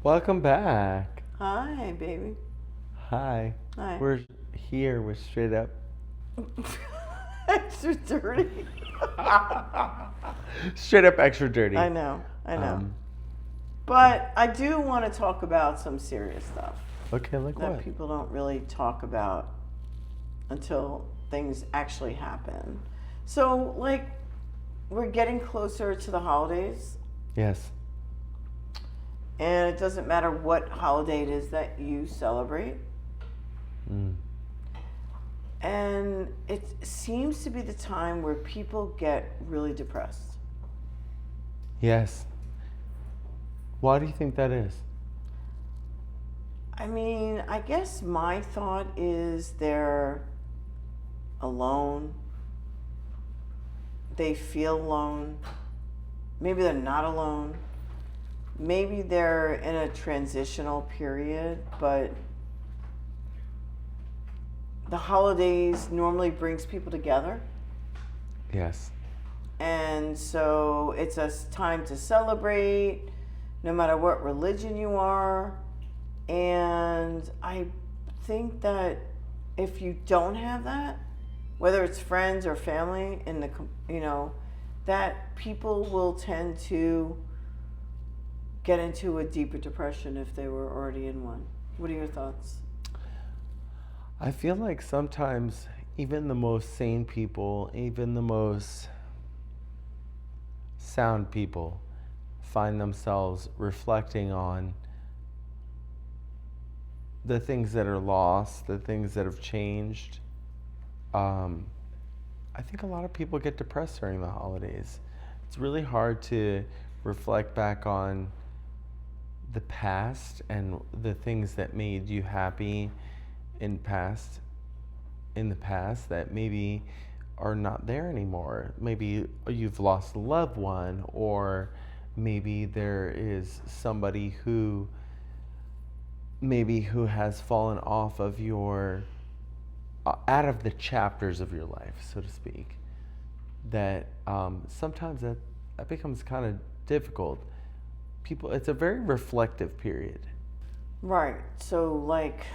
Welcome back. Hi, baby. Hi. Hi. We're here. We're straight up. Extra dirty. Straight up extra dirty. I know. Um, But I do want to talk about some serious stuff okay, like that what? people don't really talk about until things actually happen. So, like, we're getting closer to the holidays, Yes. and it doesn't matter what holiday it is that you celebrate. Mm. And it seems to be the time where people get really depressed. Yes. Why do you think that is? I mean, I guess my thought is they're alone. They feel alone. Maybe they're not alone. Maybe they're in a transitional period, but the holidays normally brings people together. Yes. And so it's a time to celebrate no matter what religion you are. And I think that if you don't have that, whether it's friends or family in the, that people will tend to get into a deeper depression if they were already in one. What are your thoughts? I feel like sometimes even the most sane people, even the most sound people, find themselves reflecting on the things that are lost, the things that have changed. I think a lot of people get depressed during the holidays. It's really hard to reflect back on the past and the things that made you happy in the past that maybe are not there anymore. Maybe you've lost a loved one, or maybe there is somebody who has fallen off of your out of the chapters of your life, so to speak. That sometimes that becomes kind of difficult. It's a very reflective period. Right. So, like,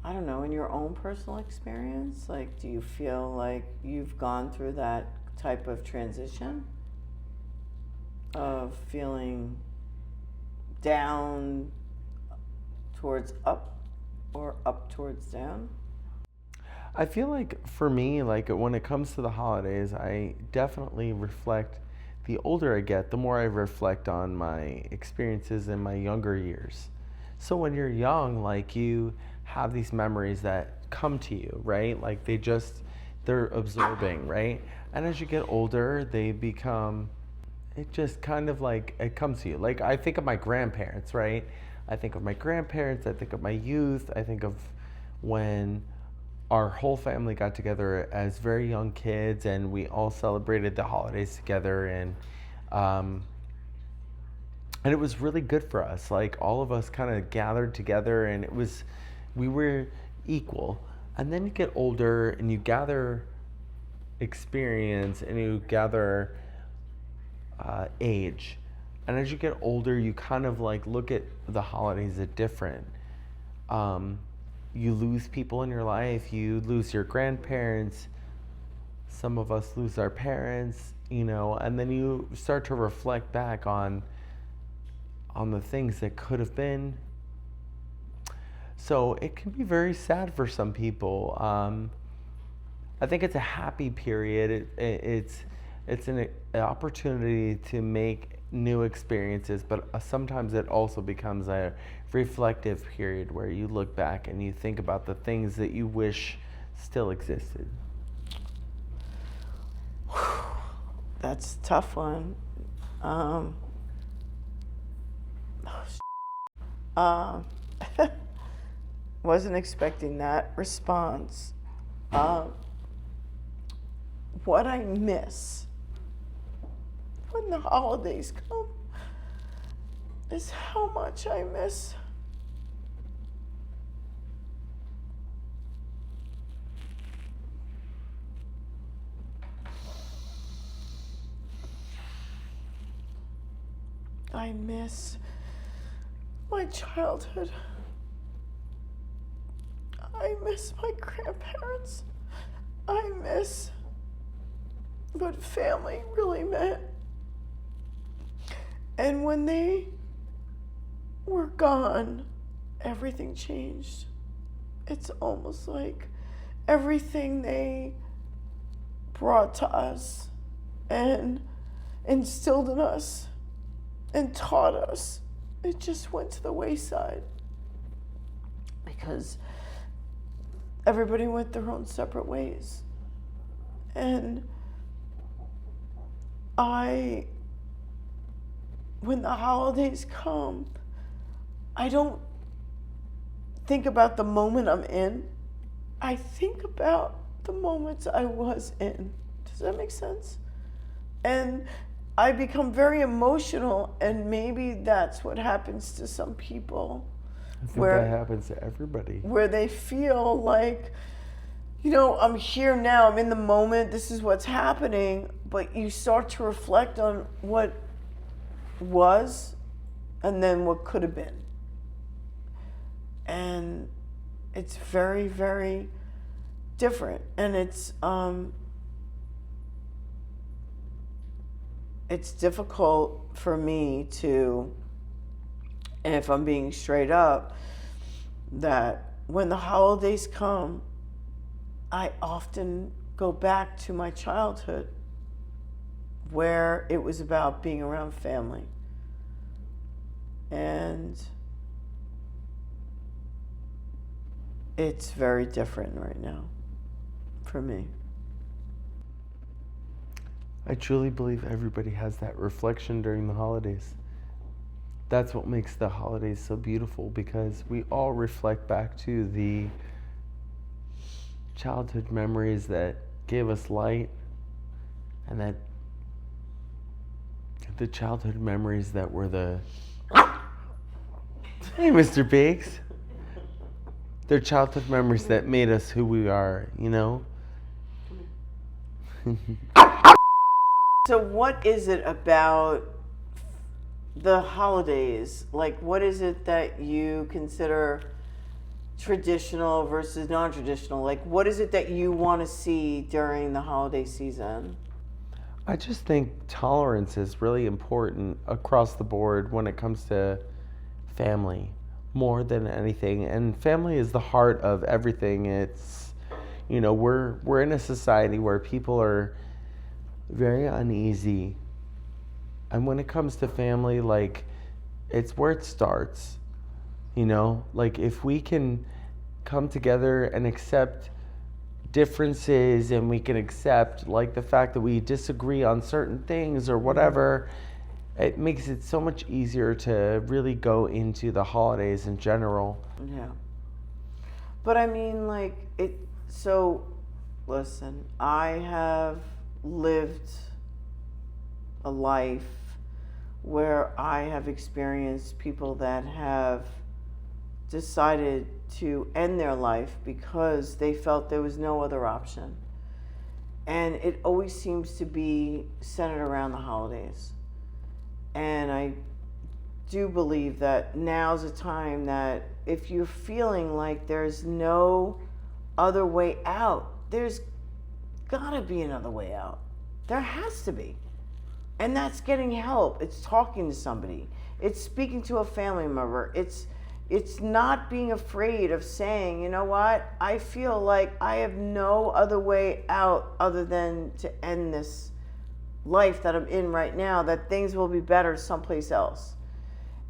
I don't know, in your own personal experience, like, do you feel like you've gone through that type of transition of feeling down towards up or up towards down? I feel like for me, like when it comes to the holidays, I definitely reflect. The older I get, the more I reflect on my experiences in my younger years. So when you're young, like you have these memories that come to you, right? Like they're absorbing, right? And as you get older, they become, it just kind of like, it comes to you. Like I think of my grandparents, right? I think of my grandparents, I think of my youth, I think of when our whole family got together as very young kids and we all celebrated the holidays together, um, and it was really good for us. Like all of us kind of gathered together and we were equal. And then you get older and you gather experience and you gather age. And as you get older, you kind of like look at the holidays as different. Um, you lose people in your life, you lose your grandparents, some of us lose our parents, and then you start to reflect back on the things that could have been. So it can be very sad for some people. I think it's a happy period. It's an opportunity to make new experiences, but sometimes it also becomes a reflective period where you look back and you think about the things that you wish still existed. That's a tough one. Um, wasn't expecting that response. Um, what I miss when the holidays come is how much I miss I miss my childhood. I miss my grandparents. I miss what family really meant. And when they were gone, everything changed. It's almost like everything they brought to us and instilled in us and taught us, it just went to the wayside because everybody went their own separate ways. And when the holidays come, I don't think about the moment I'm in. I think about the moments I was in. Does that make sense? And I become very emotional, and maybe that's what happens to some people. I think that happens to everybody. Where they feel like, I'm here now, I'm in the moment, this is what's happening, but you start to reflect on what was and then what could have been. And it's very, very different. And it's difficult for me to, and if I'm being straight up, that when the holidays come, I often go back to my childhood where it was about being around family. And it's very different right now for me. I truly believe everybody has that reflection during the holidays. That's what makes the holidays so beautiful, because we all reflect back to the childhood memories that gave us light, and that the childhood memories that were the hey, Mr. Biggs. They're childhood memories that made us who we are, So what is it about the holidays? Like, what is it that you consider traditional versus non-traditional? Like, what is it that you want to see during the holiday season? I just think tolerance is really important across the board when it comes to family, more than anything. And family is the heart of everything. It's, we're in a society where people are very uneasy. And when it comes to family, like, it's where it starts. Like, if we can come together and accept differences, and we can accept, like, the fact that we disagree on certain things or whatever, it makes it so much easier to really go into the holidays in general. Yeah. But I mean, like, so listen, I have lived a life where I have experienced people that have decided to end their life because they felt there was no other option. And it always seems to be centered around the holidays. And I do believe that now's a time that if you're feeling like there's no other way out, there's gotta be another way out. There has to be. And that's getting help. It's talking to somebody. It's speaking to a family member. It's not being afraid of saying, you know what, I feel like I have no other way out other than to end this life that I'm in right now, that things will be better someplace else.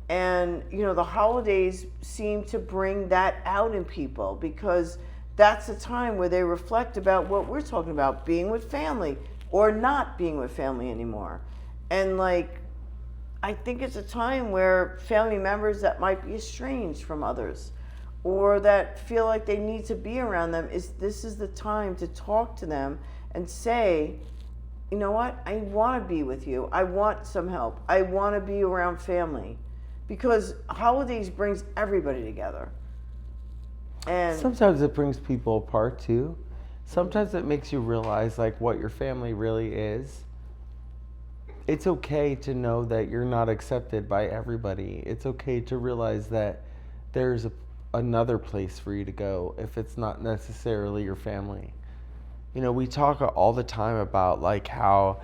And, the holidays seem to bring that out in people, because that's a time where they reflect about what we're talking about, being with family or not being with family anymore. And, like, I think it's a time where family members that might be estranged from others or that feel like they need to be around them, this is the time to talk to them and say, you know what, I want to be with you. I want some help. I want to be around family. Because holidays brings everybody together. And sometimes it brings people apart too. Sometimes it makes you realize, like, what your family really is. it's okay to know that you're not accepted by everybody. It's okay to realize that there's another place for you to go if it's not necessarily your family. You know, we talk all the time about like how,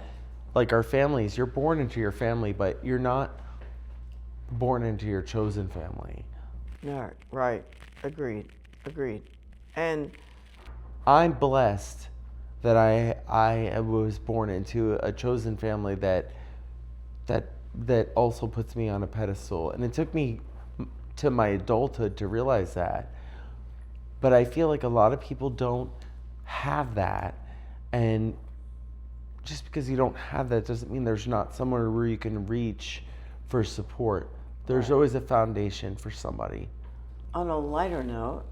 like our families, you're born into your family, but you're not born into your chosen family. Yeah, right. Agreed. Agreed. And I'm blessed that I was born into a chosen family that also puts me on a pedestal, and it took me to my adulthood to realize that. But I feel like a lot of people don't have that, and just because you don't have that doesn't mean there's not somewhere where you can reach for support. There's always a foundation for somebody. on a lighter note,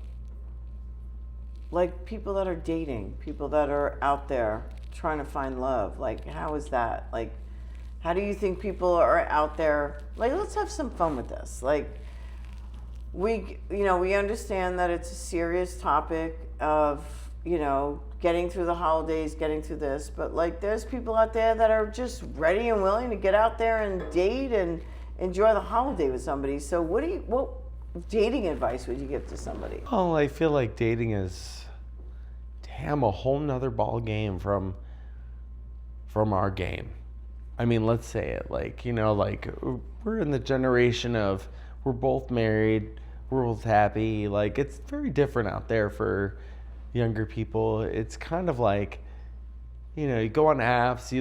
like people that are dating, people that are out there trying to find love, like how is that? Like, how do you think people are out there? Like, let's have some fun with this. Like, we understand that it's a serious topic of, getting through the holidays, getting through this, but like there's people out there that are just ready and willing to get out there and date and enjoy the holiday with somebody. So what dating advice would you give to somebody? Oh, I feel like dating is, damn, a whole nother ball game from our game. I mean, let's say it like, like we're in the generation of we're both married, we're both happy. Like it's very different out there for younger people. It's kind of like, you go on apps,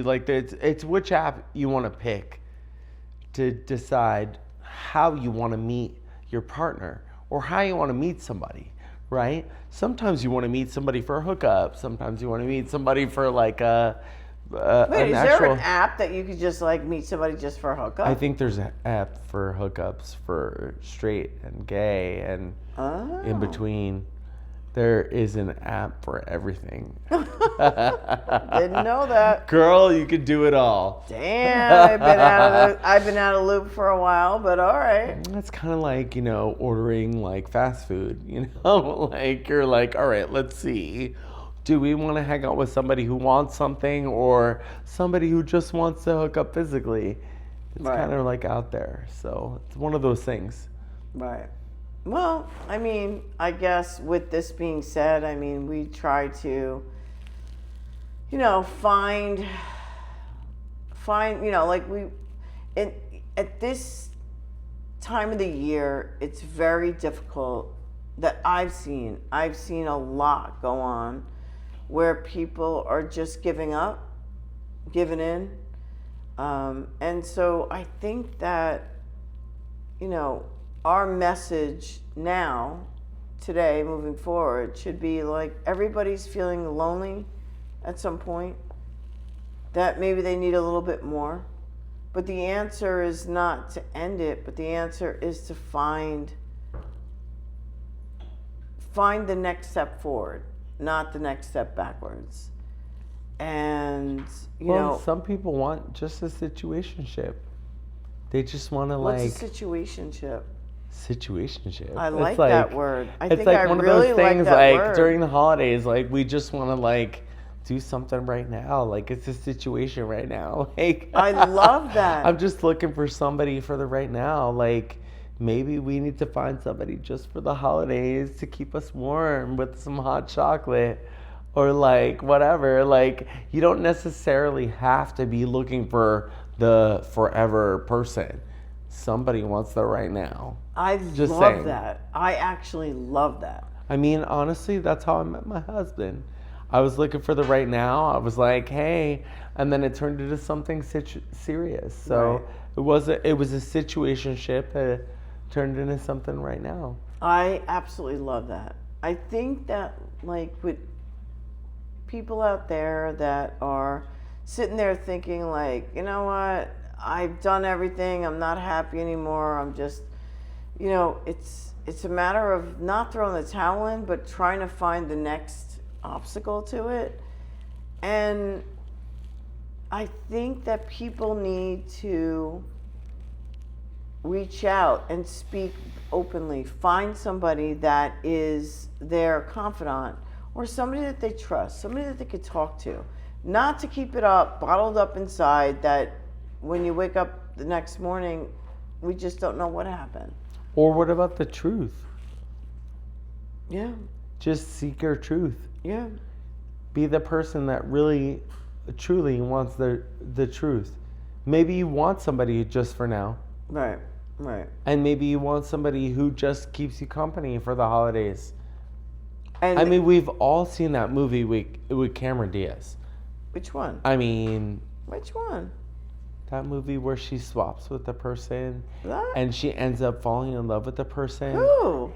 it's which app you want to pick to decide how you want to meet your partner or how you want to meet somebody, right? Sometimes you want to meet somebody for a hookup. Sometimes you want to meet somebody for like Wait, is there an app that you could just like meet somebody just for a hookup? I think there's an app for hookups for straight and gay and in between. There is an app for everything. Didn't know that. Girl, you could do it all. Damn, I've been out of loop for a while, but all right. That's kind of like, ordering like fast food, like you're like, all right, let's see. Do we want to hang out with somebody who wants something or somebody who just wants to hook up physically? It's kind of like out there. So it's one of those things. Right. Well, I mean, I guess with this being said, I mean, we try to, find, at this time of the year, it's very difficult that I've seen a lot go on where people are just giving up, giving in. And so I think that, our message now, today, moving forward, should be like everybody's feeling lonely at some point, that maybe they need a little bit more. But the answer is not to end it, but the answer is to find the next step forward, not the next step backwards. And, some people want just a situationship. They just want to what's a situationship? Situationship. I like that word. I think like I one really of those things like that like word. during the holidays, like we just want to like do something right now. Like it's a situation right now. Like I love that. I'm just looking for somebody for the right now. Like maybe we need to find somebody just for the holidays to keep us warm with some hot chocolate or like whatever. Like you don't necessarily have to be looking for the forever person. Somebody wants the right now. I Just love saying. that. I actually love that. I mean, honestly, that's how I met my husband. I was looking for the right now. I was like, hey, and then it turned into something serious. So it was a situationship that turned into something right now. I absolutely love that. I think that like with people out there that are sitting there thinking like, you know what, I've done everything, I'm not happy anymore, I'm just, it's a matter of not throwing the towel in, but trying to find the next obstacle to it. And I think that people need to reach out and speak openly. Find somebody that is their confidant or somebody that they trust, somebody that they could talk to. Not to keep it up, bottled up inside that when you wake up the next morning, we just don't know what happened. Or what about the truth? Yeah. Just seek your truth. Yeah. Be the person that really, truly wants the truth. Maybe you want somebody just for now. Right. Right. And maybe you want somebody who just keeps you company for the holidays. And I mean, we've all seen that movie with Cameron Diaz. which one? I mean, Which one? that movie where she swaps with the person That? and she ends up falling in love with the person. Who?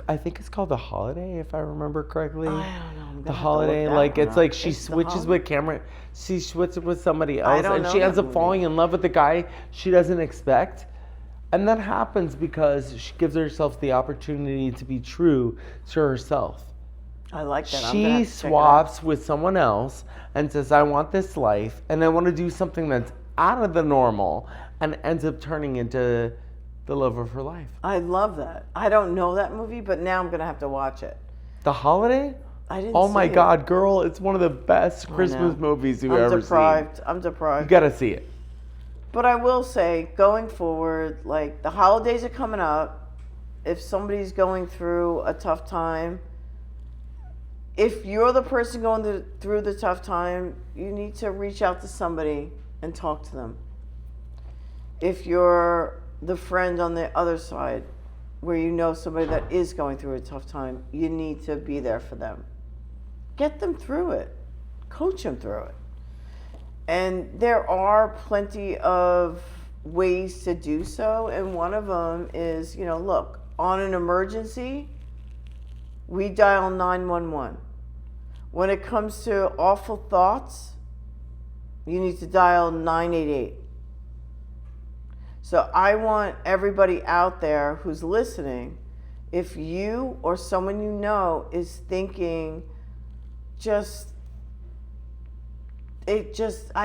I think it's called The Holiday, if I remember correctly. I don't know. I'm gonna The have to Holiday, look that like one it's up. like she It's The switches Holiday? with Cameron. She switches with somebody I else, don't and know she that ends up movie. falling in love with the guy she doesn't expect. And that happens because she gives herself the opportunity to be true to herself. I like that. I'm gonna She have to check it out. swaps with someone else and says, I want this life and I want to do something that's out of the normal, and ends up turning into the love of her life. I love that. I don't know that movie, but now I'm gonna have to watch it. The Holiday? I didn't. Oh see my it. God, girl, it's one of the best Christmas know. movies you've I'm ever deprived. seen. I'm You deprived. gotta see it. But I will say, going forward, like the holidays are coming up. If somebody's going through a tough time, if you're the person going through the tough time, you need to reach out to somebody and talk to them. If you're the friend on the other side, where you know somebody that is going through a tough time, you need to be there for them. Get them through it. Coach them through it. And there are plenty of ways to do so. And one of them is, look, on an emergency, we dial 911. When it comes to awful thoughts, you need to dial 988. So I want everybody out there who's listening, if you or someone you know is thinking, I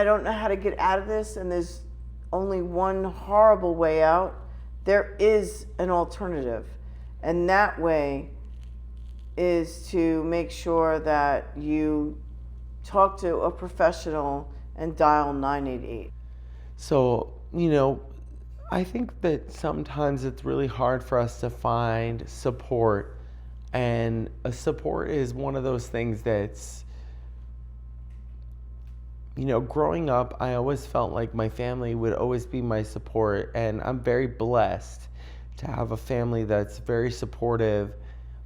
don't know how to get out of this, and there's only one horrible way out, there is an alternative. And that way is to make sure that you talk to a professional and dial 988. So, I think that sometimes it's really hard for us to find support. And a support is one of those things that's, growing up, I always felt like my family would always be my support. And I'm very blessed to have a family that's very supportive,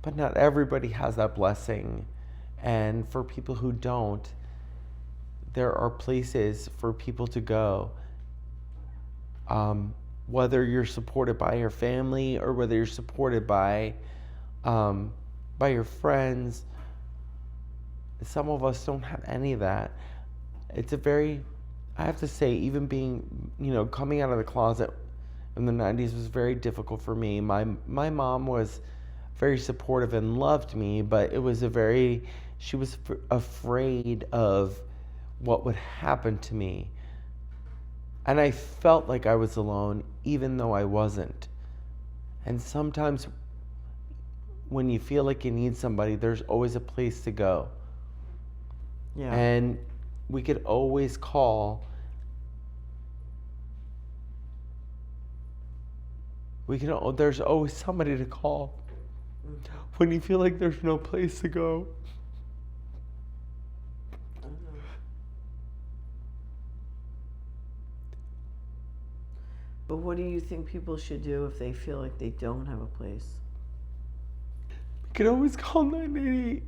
but not everybody has that blessing. And for people who don't, there are places for people to go. Whether you're supported by your family or whether you're supported by your friends, some of us don't have any of that. I have to say, even being, coming out of the closet in the 90s was very difficult for me. My mom was very supportive and loved me, but she was afraid of what would happen to me. And I felt like I was alone, even though I wasn't. And sometimes when you feel like you need somebody, there's always a place to go. Yeah. And we could always call. There's always somebody to call when you feel like there's no place to go. But what do you think people should do if they feel like they don't have a place? You can always call 988.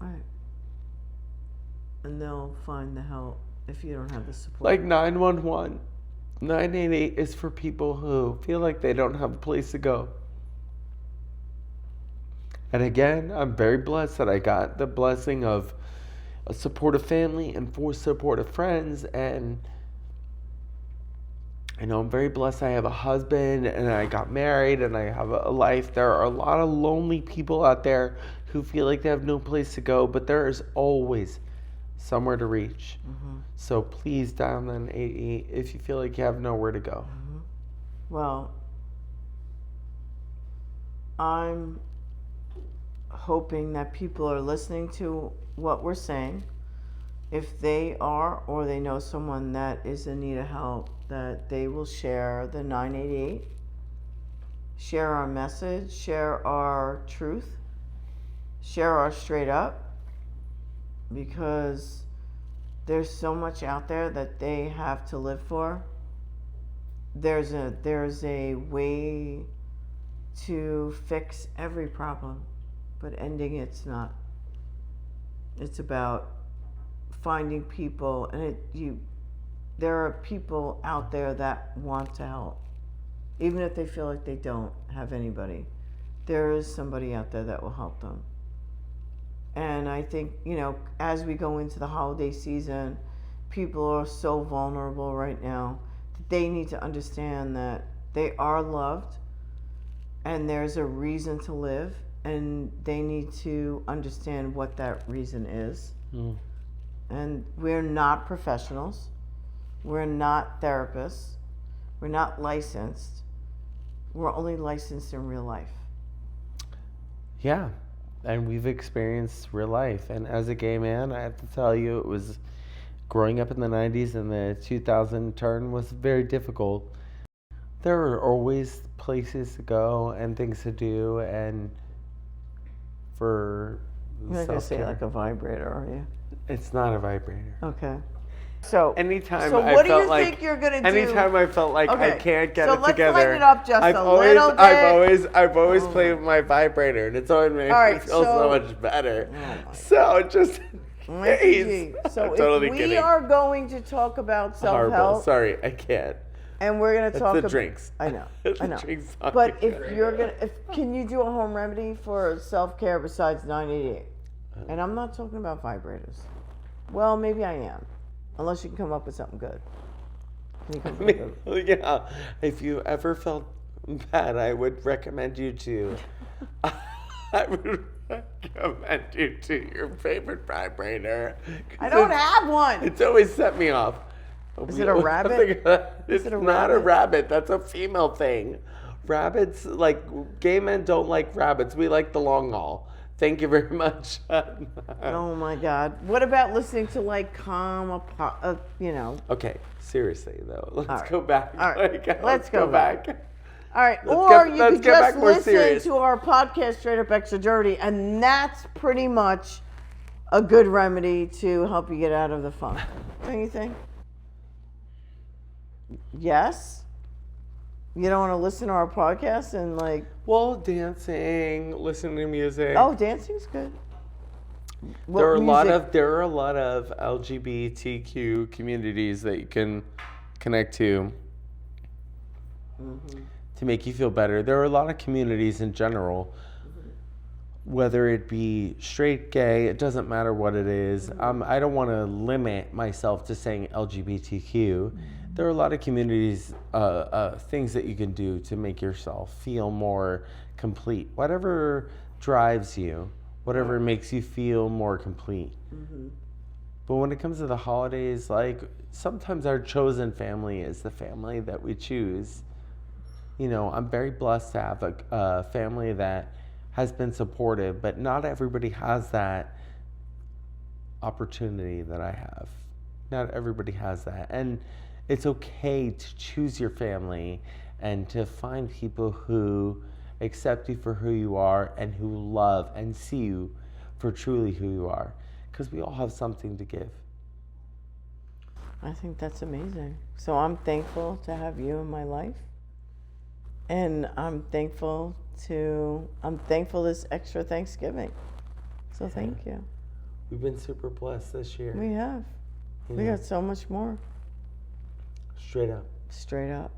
Right. And they'll find the help if you don't have the support. Like 911. 988 is for people who feel like they don't have a place to go. And again, I'm very blessed that I got the blessing of a supportive family and 4 supportive friends. And I'm very blessed I have a husband and I got married and I have a life. There are a lot of lonely people out there who feel like they have no place to go, but there is always somewhere to reach. Mm-hmm. So please dial 988 if you feel like you have nowhere to go. Mm-hmm. Well, I'm hoping that people are listening to what we're saying if they are or they know someone that is in need of help, that they will share the 988, share our message, share our truth, share our straight up, because there's so much out there that they have to live for. There's a way to fix every problem, but ending it's not. It's about finding people, and there are people out there that want to help, even if they feel like they don't have anybody. There is somebody out there that will help them. And I think, as we go into the holiday season, people are so vulnerable right now that they need to understand that they are loved and there's a reason to live, and they need to understand what that reason is. And we're not professionals. We're not therapists. We're not licensed. We're only licensed in real life. Yeah. And we've experienced real life. And as a gay man, I have to tell you, it was growing up in the 90s and the 2000 turn was very difficult. There are always places to go and things to do, and for You're not going to say like a vibrator, are you? It's not a vibrator. Okay. So anytime so I what do felt you like, think you're gonna do? anytime I felt like I can't get it let's together, lighten it up just I've a always, little bit. I've always played with my vibrator, and it's always made me feel so much better. So just in case. So I'm totally if we kidding. are going to talk about self-help, Horrible. Sorry, I can't. and we're gonna talk the about drinks. I know, The I know. drinks But if you're gonna, can you do a home remedy for self-care besides 988? And I'm not talking about vibrators. Well, maybe I am, unless you can come up with something good. Can you come up with good? Yeah, if you ever felt bad, I would recommend you to. I would recommend you to your favorite vibrator. I don't have one. It's always set me off. Is it a rabbit? It's not a rabbit. That's a female thing. Rabbits, like, gay men don't like rabbits. We like the long haul. Thank you very much. Oh my God. What about listening to like calm, Okay, seriously though. Let's right. go back. All right. Like, Let's go back. All right. Let's You could get just back more listen serious. to our podcast, Straight Up Extra Dirty, and that's pretty much a good remedy to help you get out of the funk. Don't you think? Yes? You don't want to listen to our podcast and like... Well, dancing, listening to music. Oh, dancing's good. There are a lot of LGBTQ communities that you can connect to to make you feel better. There are a lot of communities in general, whether it be straight, gay, it doesn't matter what it is. I don't want to limit myself to saying LGBTQ. There are a lot of communities, things that you can do to make yourself feel more complete. Whatever drives you, whatever makes you feel more complete. But when it comes to the holidays, like, sometimes our chosen family is the family that we choose. I'm very blessed to have a family that has been supportive, but not everybody has that opportunity that I have. Not everybody has that. And it's okay to choose your family and to find people who accept you for who you are and who love and see you for truly who you are. Because we all have something to give. I think that's amazing. So I'm thankful to have you in my life. And I'm thankful this extra Thanksgiving. So thank you. We've been super blessed this year. We have. We got so much more. Straight up. Straight up.